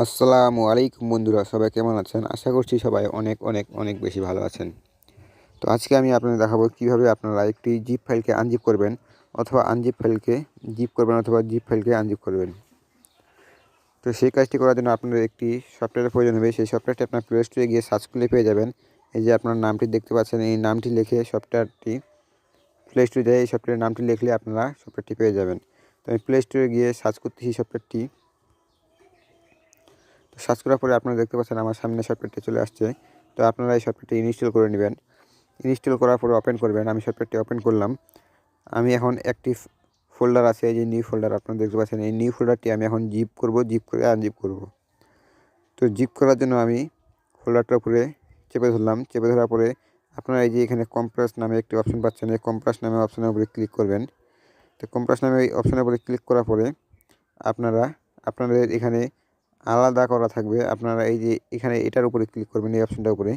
আসসালামু আলাইকুম বন্ধুরা, সবাই কেমন আছেন? আশা করছি সবাই অনেক অনেক অনেক বেশি ভালো আছেন। তো আজকে আমি আপনাদের দেখাবো কিভাবে আপনারা একটি জিপ ফাইলকে আনজিপ করবেন অথবা আনজিপ ফাইলকে জিপ করবেন অথবা জিপ ফাইলকে আনজিপ করবেন। তো সেই কাজটি করার জন্য আপনাদের একটি সফটওয়্যারের প্রয়োজন হবে। সেই সফটওয়্যারটি আপনার প্লে স্টোরে গিয়ে সার্চ করলে পেয়ে যাবেন। এই যে আপনার নামটি দেখতে পাচ্ছেন, এই নামটি লিখে সফটওয়্যারটি প্লে স্টোরে যায়, এই সফটওয়্যারের নামটি লিখলে আপনারা সফটওয়্যারটি পেয়ে যাবেন। তো আমি প্লে স্টোরে গিয়ে সার্চ করতেছি সফটওয়্যারটি। তো সার্চ করার পরে আপনারা দেখতে পাচ্ছেন আমার সামনে সফটওয়্যারটি চলে আসছে। তো আপনারা এই সফটওয়্যারটি ইনস্টল করে নেবেন। ইনস্টল করার পরে ওপেন করবেন। আমি সফটওয়্যারটি ওপেন করলাম। আমি এখন একটি ফোল্ডার আছে, এই যে নিউ ফোল্ডার আপনারা দেখতে পাচ্ছেন, এই নিউ ফোল্ডারটি আমি এখন জিপ করব, জিপ করে আনজিপ করব। তো জিপ করার জন্য আমি ফোল্ডারটার উপরে চেপে ধরলাম। চেপে ধরার পরে আপনারা এই যে এখানে কম্প্রেস নামে একটি অপশন পাচ্ছেন, এই কম্প্রেস নামে অপশনের উপরে ক্লিক করবেন। তো কম্প্রেস নামে এই অপশনের উপরে ক্লিক করার পরে আপনাদের এখানে আলাদা করা থাকবে। আপনারা এই যে এখানে এটার উপরে ক্লিক করবেন, এই অপশনটার উপরে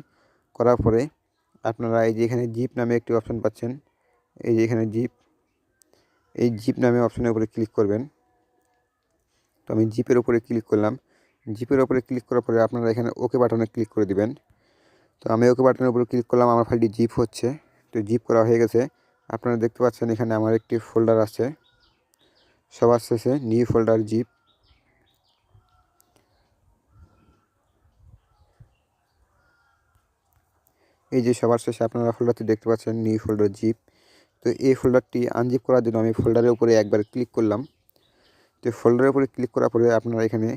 করার পরে আপনারা এই যে এখানে জিপ নামে একটি অপশন পাচ্ছেন, এই যে এখানে এই জিপ নামে অপশনের উপরে ক্লিক করবেন। তো আমি জিপের উপরে ক্লিক করলাম। জিপের উপরে ক্লিক করার পরে আপনারা এখানে ওকে বাটনে ক্লিক করে দিবেন। তো আমি ওকে বাটনের উপরে ক্লিক করলাম, আমার ফাইলটি জিপ হচ্ছে। তো জিপ করা হয়ে গেছে। আপনারা দেখতে পাচ্ছেন এখানে আমার একটি ফোল্ডার আছে, সবার শেষে নিউ ফোল্ডার জিপ। এই যে সবার শেষে আপনারা ফোল্ডারটি দেখতে পাচ্ছেন, নিউ ফোল্ডার জিপ। তো এই ফোল্ডারটি আনজিপ করার জন্য আমি ফোল্ডারের উপরে একবার ক্লিক করলাম। তো ফোল্ডারের উপরে ক্লিক করার পরে আপনারা এখানে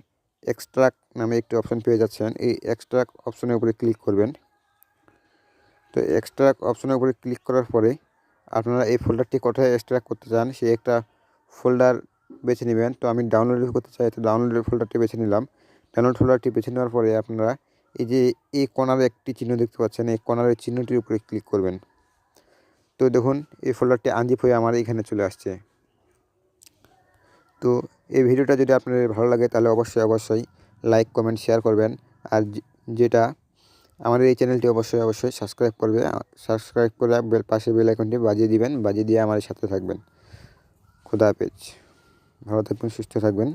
এক্সট্রাক্ট নামে একটি অপশন পেয়ে যাচ্ছেন, এই এক্সট্রাক্ট অপশনের উপরে ক্লিক করবেন। তো এক্সট্রাক্ট অপশনের উপরে ক্লিক করার পরে আপনারা এই ফোল্ডারটি কোথায় এক্সট্রাক্ট করতে চান সেই একটা ফোল্ডার বেছে নেবেন। তো আমি ডাউনলোড করতে চাই, তো ডাউনলোডের ফোল্ডারটি বেছে নিলাম। ডাউনলোড ফোল্ডারটি বেছে নেওয়ার পরে আপনারা এই যে এই কর্নারে একটি চিহ্ন দেখতে পাচ্ছেন, এই কর্নারের চিহ্নটির উপরে ক্লিক করবেন। তো দেখুন এই ফোল্ডারটি আনজিপ হয়ে আমার এখানে চলে আসছে। তো এই ভিডিওটা যদি আপনাদের ভালো লাগে তাহলে অবশ্যই লাইক কমেন্ট শেয়ার করবেন। আর যেটা আমাদের এই চ্যানেলটি অবশ্যই সাবস্ক্রাইব করে পাশে বেল আইকনটি বাজিয়ে দিবেন, বাজিয়ে দিয়ে আমাদের সাথে থাকবেন। খোদা হাফেজ, ভালো থাকবেন, সুস্থ থাকবেন।